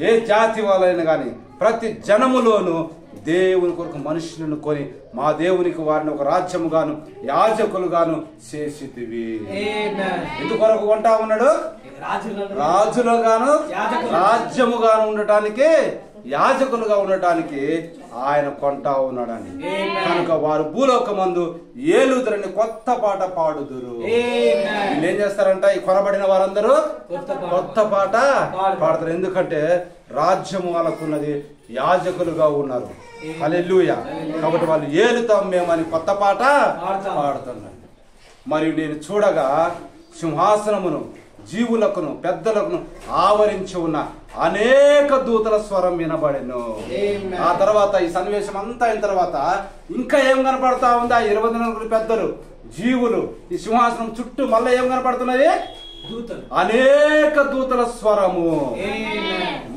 ఏ జాతి వాళ్ళైనా కానీ ప్రతి జనములోను దేవుని కొరకు మనుషులను కొని మా దేవునికి వారిని ఒక రాజ్యము గాను యాజకులు గాను చేసితివి. ఎందుకొరకు కొంటా ఉన్నాడు? రాజులుగాను రాజ్యముగాను ఉండటానికి, యాజకులుగా ఉండటానికి ఆయన కొంటా ఉన్నాడని. కనుక వారు భూలోకమందు ఏలుదురని కొత్త పాట పాడుదురు. వీళ్ళు ఏం చేస్తారంట? ఈ కొనబడిన వారందరూ కొత్త పాట పాడతారు. ఎందుకంటే రాజ్యము వాళ్ళకున్నది, యాజకులుగా ఉన్నారు. హల్లెలూయా. కాబట్టి వాళ్ళు ఏలుతాం మేమని కొత్త పాట పాడుతున్నారు. మరియు నేను చూడగా సింహాసనమును, జీవులకును, పెద్దలకును ఆవరించి ఉన్న అనేక దూతల స్వరం వినబడెను. ఆ తర్వాత ఈ సన్నివేశం అంతా అయిన తర్వాత ఇంకా ఏం కనపడతా ఉంది? ఆ 24 పెద్దలు, జీవులు, ఈ సింహాసనం చుట్టూ మళ్ళీ ఏం కనపడుతున్నాయి? అనేక దూతల స్వరము.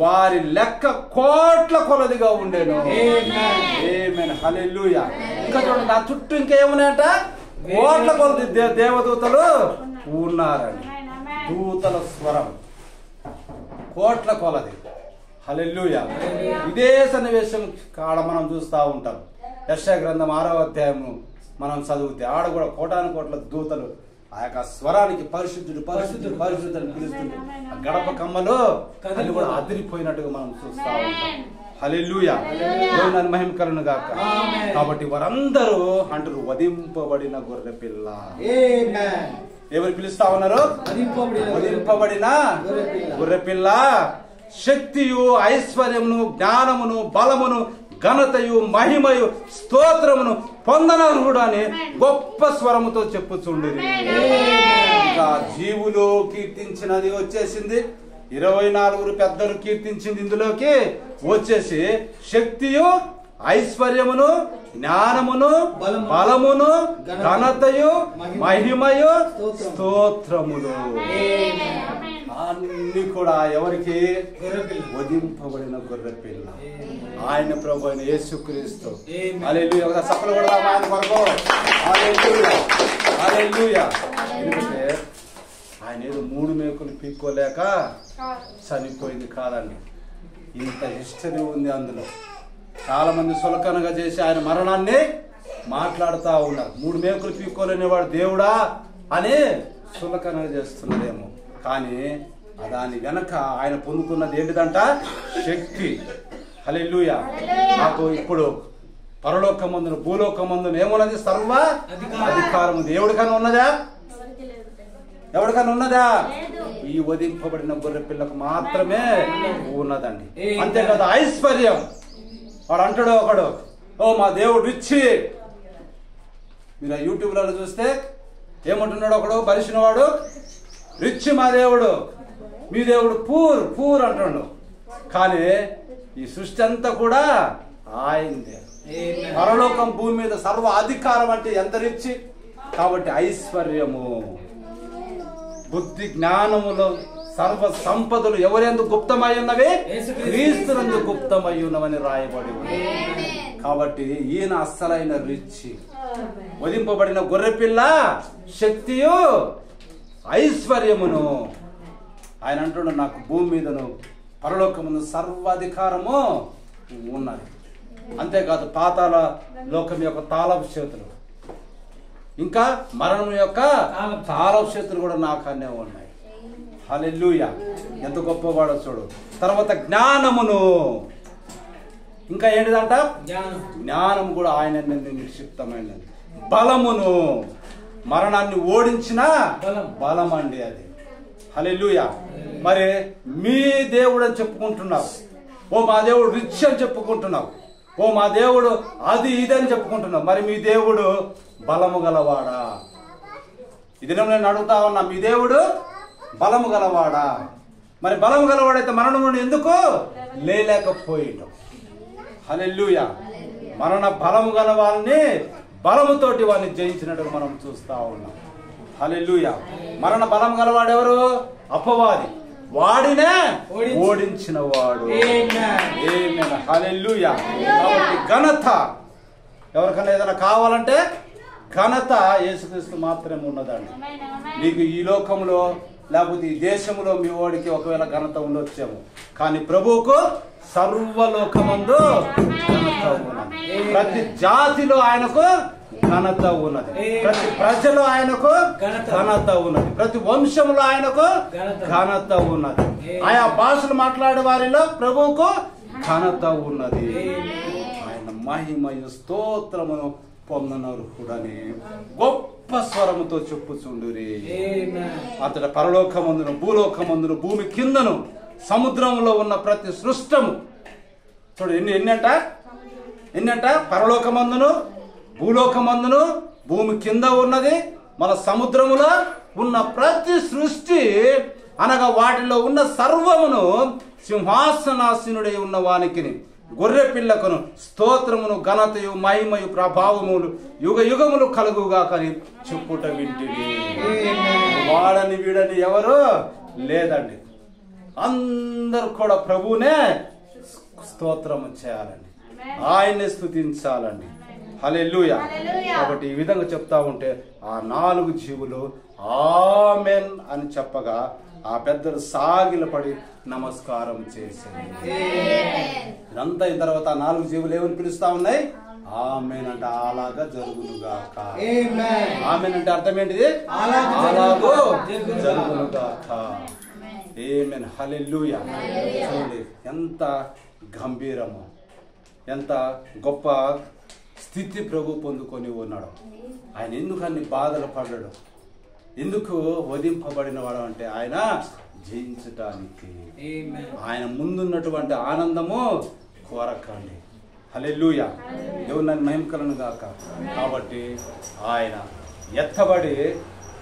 వారి లెక్క కోట్ల కొలదిగా ఉండేను. ఆమేన్. హల్లెలూయా. ఇంకా చూడండి, నా చుట్టూ ఇంకేమున్నాయంట? కోట్ల కొలది దేవదూతలు ఉన్నారండి. దూతల స్వరం కోట్ల కొలది. హల్లెలూయా. ఇదే సన్నివేశం కాడ మనం చూస్తూ ఉంటాం. యెషయా గ్రంథం 6వ అధ్యాయము మనం చదివితే ఆడ కూడా కోటాను కోట్ల దూతలు ఆ యొక్క స్వరానికి పరిశుద్ధుడు పరిశుద్ధుడు పరిశుద్ధుడు అని పిలుస్తుంది. గడప కమ్మలో అది కూడా అదిరిపోయినట్టుగా మనం చూస్తా ఉంటాం. హల్లెలూయా. దేవుని మహిమ కలుగును గాక. కాబట్టి వారందరూ అంటారు వధింపబడిన గొర్రె పిల్ల. ఎవరు పిలుస్తా ఉన్నారు? వధింపబడిన గొర్రె పిల్ల. శక్తియు, ఐశ్వర్యమును, జ్ఞానమును, బలమును, ఘనతయు, మహిమయు, స్తోత్రమును పొందనర్హుడు అని గొప్ప స్వరముతో చెప్పుచుండిరి. ఇంకా జీవులు కీర్తించినది వచ్చేసింది. 24 పెద్దలు కీర్తించింది ఇందులోకి వచ్చేసి శక్తియు, ఐశ్వర్యమును, జ్ఞానమును, బలమును, ఘనతయు, మహిమయు, స్తోత్రములు అన్ని కూడా ఎవరికి? వధింపబడిన గొర్రె పిల్ల, ఆయన ప్రభు అయిన యేసుక్రీస్తు. హల్లెలూయా. ఒకసారి చప్పట్లు కొడదాం ఆయన కొరకు. హల్లెలూయా. హల్లెలూయా. ఎందుకంటే ఆయన ఏదో 3 మేకులు పీక్కోలేక చనిపోయింది కాదండి. ఇంత హిస్టరీ ఉంది అందులో. చాలా మంది సులకనగా చేసి ఆయన మరణాన్ని మాట్లాడుతూ ఉన్నారు. 3 మేకులు పీక్కోలేనివాడు దేవుడా అని సులకనగా చేస్తున్నదేమో, కానీ దాని వెనక ఆయన పొందుకున్నది ఏంటిదంట? శక్తి. హల్లెలూయా. నాకు ఇప్పుడు పరలోకమందును భూలోకమందును ఏమున్నది? సర్వ అధికారము. దేవుడికన్నా ఉన్నదా? ఎవరికన్నా ఉన్నదా? ఈ వధింపబడిన గొర్రె పిల్లకు మాత్రమే ఉన్నదండి. అంతేకాదు ఐశ్వర్యం. వాడు అంటాడు ఒకడు, ఓ మా దేవుడు రిచ్చి. మీరు ఆ యూట్యూబ్లలో చూస్తే ఏమంటున్నాడు ఒకడు బలిసిన వాడు? రిచ్ మా దేవుడు. మీ దేవుడు పూర్ పూర్ అంటున్నాడు. కానీ ఈ సృష్టి అంతా కూడా ఆయనదే. పరలోకం భూమి మీద సర్వ అధికారం అంటే ఎంత రిచ్చి. కాబట్టి ఐశ్వర్యము, బుద్ధి, జ్ఞానములు, సర్వ సంపదలు ఎవరెందుకు గుప్తమై ఉన్నవి? క్రీస్తునందు గుప్తమై ఉన్నవని రాయబడి ఉంది. కాబట్టి ఈయన అస్సలైన రిచ్. వధింపబడిన గొర్రెపిల్ల శక్తియు ఐశ్వర్యమును. ఆయన అంటున్నాడు, నాకు భూమి మీదను పరలోకమును సర్వాధికారము ఉన్నది. అంతేకాదు పాతాళ లోకం యొక్క తాళపు చేతులు, ఇంకా మరణం యొక్క తాళపు చేతులు కూడా నాకు అన్నీ ఉన్నాయి. హల్లెలూయా, ఎంత గొప్పవాడో చూడు. తర్వాత జ్ఞానమును, ఇంకా ఏంటిదంట? జ్ఞానం కూడా ఆయన నిక్షిప్తమైనది. బలమును, మరణాన్ని ఓడించిన బలం అండి అది. హల్లెలూయా. మరి మీ దేవుడు అని చెప్పుకుంటున్నావు, ఓ మా దేవుడు రిచ్ అని చెప్పుకుంటున్నావు, ఓ మా దేవుడు అది ఇది అని చెప్పుకుంటున్నావు. మరి మీ దేవుడు బలము గలవాడా? ఇది నేను అడుగుతా ఉన్నా, మీ దేవుడు బలము గలవాడా? మరి బలము గలవాడైతే మరణం నుండి ఎందుకు లేలేకపోయిండు? హల్లెలూయా. మరణ బలము గల వాళ్ళని బలముతోటి వాడిని జయించినట్టు మనం చూస్తా ఉన్నాం. హల్లెలూయా. మరణ బలం గలవాడు ఎవరు? అపవాది. వాడినే ఓడించిన వాడు. ఆమేన్. హల్లెలూయా. కాబట్టి ఘనత ఎవరికైనా ఏదైనా కావాలంటే ఘనత యేసుక్రీస్తు మాత్రమే ఉన్నదండి. నీకు ఈ లోకంలో లేకపోతే ఈ దేశంలో మీ వాడికి ఒకవేళ ఘనత ఉండొచ్చేమో, కానీ ప్రభువుకు సర్వలోకమందు ఘనత ఉన్నది. ప్రతి జాతిలో ఆయనకు ఘనత ఉన్నది. ప్రతి ప్రజలో ఆయనకు ఘనత ఉన్నది. ప్రతి వంశంలో ఆయనకు ఘనత ఉన్నది. ఆయా భాషలు మాట్లాడే వారిలో ప్రభువుకు ఘనత ఉన్నది. ఆయన మహిమయు స్తోత్రమును పొందనర్హుడని గొప్ప స్వరముతో చెప్పుచుండురి. అతడు పరలోకమందును భూలోకమందును భూమి కిందను సముద్రంలో ఉన్న ప్రతి సృష్టము చూడు. ఎన్నంట? పరలోకమందును భూలోకమందును భూమి కింద ఉన్నది, మన సముద్రములో ఉన్న ప్రతి సృష్టి అనగా వాటిలో ఉన్న సర్వమును సింహాసనాసీనుడై ఉన్న వానికి గొర్రె పిల్లకును స్తోత్రమును ఘనతయు మహిమయు ప్రభావములు యుగ యుగములు కలుగుగా కని చెప్పుట వింటివి. వాడని వీడని ఎవరు లేదండి. అందరూ కూడా ప్రభువునే స్తోత్రము చేయాలండి, ఆయన్ని స్తుతించాలండి. హల్లెలూయా. కాబట్టి ఈ విధంగా చెప్తా ఉంటే ఆ 4 జీవులు ఆమెన్ అని చెప్పగా ఆ పెద్దలు సాగిలపడి నమస్కారం చేసింది. ఇదంతా అయిన తర్వాత ఆ 4 జీవులు ఏమని పిలుస్తా ఉన్నాయి? ఆమెన్ అంటే అలాగా జరుగునుగాక. ఆమెన్ అంటే అర్థం ఏంటిది? అలాగో జరుగునుగాక. ఆమేన్. హల్లెలూయా. చూడండి ఎంత గంభీరము, ఎంత గొప్ప స్థితి ప్రభు పొందుకొని ఉన్నాడు. ఆయన ఎందుకు అన్ని బాధలు పడ్డాడు? ఎందుకు వధింపబడిన వాడు అంటే ఆయన జయించటానికి. ఆయన ముందున్నటువంటి ఆనందము కోరకండి. హల్లెలూయా. దేవుని నన్ను మహిమకలను గాక. కాబట్టి ఆయన ఎత్తబడి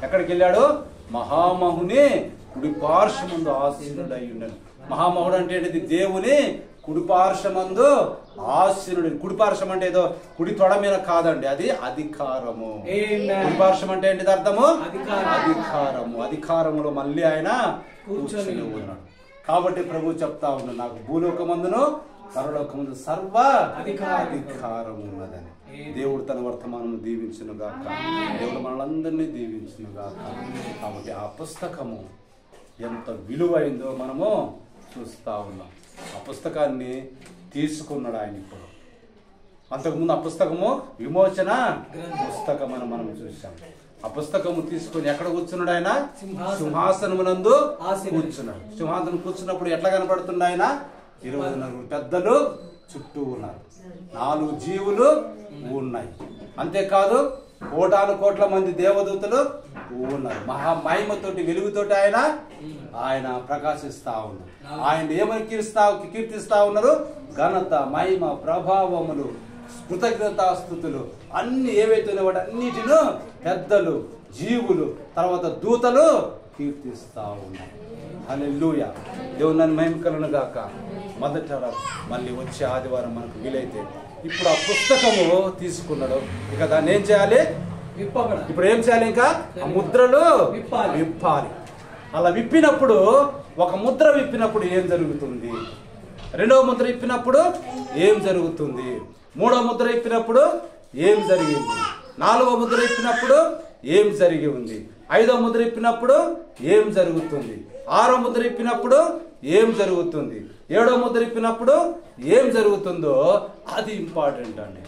ఎక్కడికి వెళ్ళాడు? మహామహుని కుడి పార్శ్వమందు ఆసీనుడై ఉన్నాడు. మహామహుడు అంటే ఏంటిది? దేవుని కుడి పార్శ్వమందు ఆసీనుడు. కుడి పార్శ్వం అంటే ఏదో కుడి తొడ మీద కాదండి, అది అధికారము. కుడి పార్శ్వం అంటే ఏంటిది అర్థము? అధికారము. అధికారములో మళ్ళీ ఆయన కూర్చొని ఉన్నాడు. కాబట్టి ప్రభు చెప్తా ఉన్నాడు, నాకు భూలోకమందును పరలోకమందు సర్వ అధికారం ఉన్నదని. దేవుడు తన వర్తమానం దీవించును గాక. దేవుడు మనలందరినీ దీవించును గాక. కాబట్టి ఆ పుస్తకము ఎంత విలువైందో మనము చూస్తా ఉన్నాం. ఆ పుస్తకాన్ని తీసుకున్నాడు ఆయన. ఇప్పుడు అంతకుముందు ఆ పుస్తకము విమోచన పుస్తకం అని మనం చూసాం. ఆ పుస్తకము తీసుకుని ఎక్కడ కూర్చున్నాడు ఆయన? సింహాసనమునందు కూర్చున్నాడు. సింహాసనం కూర్చున్నప్పుడు ఎట్లా కనపడుతుంది ఆయన? 24 పెద్దలు చుట్టూ ఉన్నారు, 4 జీవులు ఉన్నాయి. అంతేకాదు కోటాను మంది దేవదూతలు ఉన్నారు. మహామహిమతోటి వెలుగుతోటి ఆయన ప్రకాశిస్తా ఉన్నారు. ఆయన ఏమని కీర్తిస్తా ఉన్నారు? ఘనత, మహిమ, ప్రభావములు, కృతజ్ఞతాస్తుతులు అన్ని ఏవైతే వాటి అన్నిటిను పెద్దలు, జీవులు, తర్వాత దూతలు కీర్తిస్తా ఉన్నారు. హల్లెలూయా. దేవుని నన్ను మహిమ కలుగును గాక. మొదట మళ్ళీ వచ్చే ఆదివారం మనకు వీలైతే ఇప్పుడు ఆ పుస్తకము తీసుకున్నాడు, ఇక దాన్ని ఏం చేయాలి? ఇప్పుడు ఏం చేయాలి? ఇంకా ఆ ముద్రలు విప్పాలి. అలా విప్పినప్పుడు, ఒక ముద్ర విప్పినప్పుడు ఏం జరుగుతుంది? రెండవ ముద్ర విప్పినప్పుడు ఏం జరుగుతుంది? మూడవ ముద్ర విప్పినప్పుడు ఏం జరిగింది? నాలుగవ ముద్ర విప్పినప్పుడు ఏం జరిగి ఉంది? ఐదవ ముద్ర విప్పినప్పుడు ఏం జరుగుతుంది? ఆరో ముద్ర విప్పినప్పుడు ఏం జరుగుతుంది? ఏడో ముద్ర విప్పినప్పుడు ఏం జరుగుతుందో అది ఇంపార్టెంట్ అండి.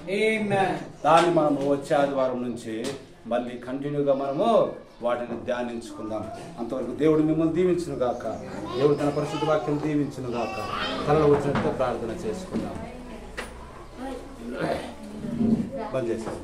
దాన్ని మనము వచ్చే ఆదివారం నుంచి మళ్ళీ కంటిన్యూగా మనము వాటిని ధ్యానించుకుందాం. అంతవరకు దేవుడు మిమ్మల్ని దీవించును గాక. దేవుడు తన పరిశుద్ధ వాక్యం దీవించును గాక. కలలో వచ్చినట్టు ప్రార్థన చేసుకుందాం. బంద్ చేస్తాం.